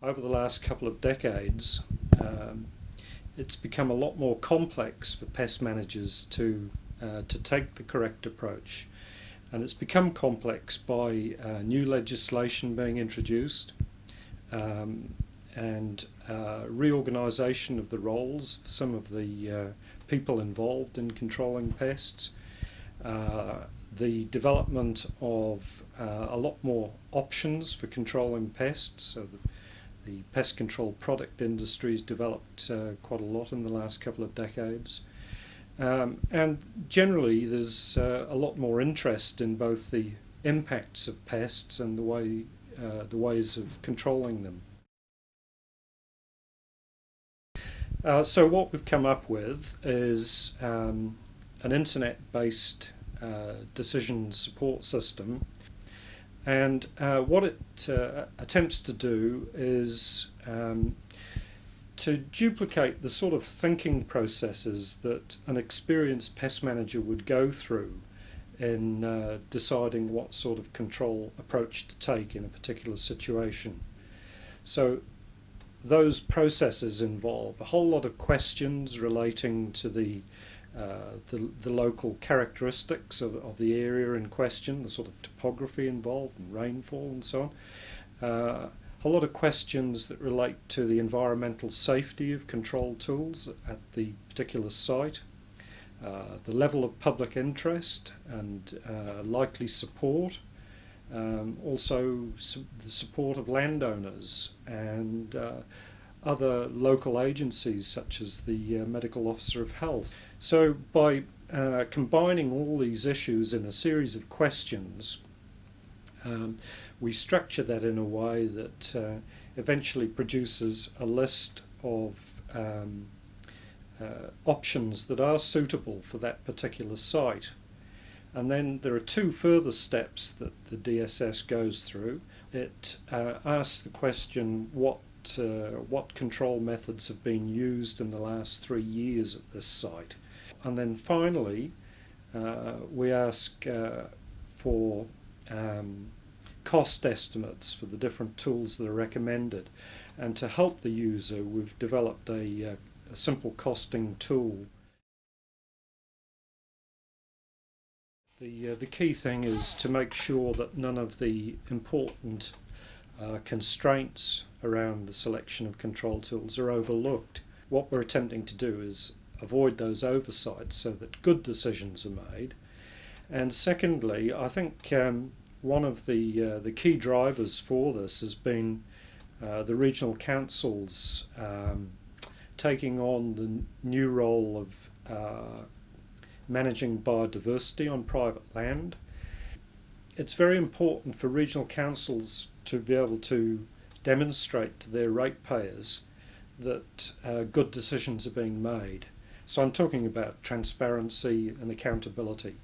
Over the last couple of decades, um, it's become a lot more complex for pest managers to take the correct approach. And it's become complex by new legislation being introduced um, and reorganisation of the roles for some of the people involved in controlling pests. The development of a lot more options for controlling pests. So the pest control product industry has developed quite a lot in the last couple of decades. And generally there's a lot more interest in both the impacts of pests and the ways of controlling them. So what we've come up with is an internet-based decision support system, and what it attempts to do is to duplicate the sort of thinking processes that an experienced pest manager would go through in deciding what sort of control approach to take in a particular situation. So those processes involve a whole lot of questions relating to the local characteristics of the area in question, the sort of topography involved and rainfall and so on. A lot of questions that relate to the environmental safety of control tools at the particular site, the level of public interest and likely support, also the support of landowners and other local agencies such as the Medical Officer of Health. So by combining all these issues in a series of questions, we structure that in a way that eventually produces a list of options that are suitable for that particular site. And then there are two further steps that the DSS goes through. It asks the question what control methods have been used in the last 3 years at this site. And then finally we ask for cost estimates for the different tools that are recommended. And to help the user, we've developed a simple costing tool. The key thing is to make sure that none of the important constraints around the selection of control tools are overlooked. What we're attempting to do is avoid those oversights so that good decisions are made. And secondly, I think one of the key drivers for this has been the regional councils taking on the new role of managing biodiversity on private land. It's very important for regional councils to be able to demonstrate to their ratepayers that good decisions are being made. So I'm talking about transparency and accountability.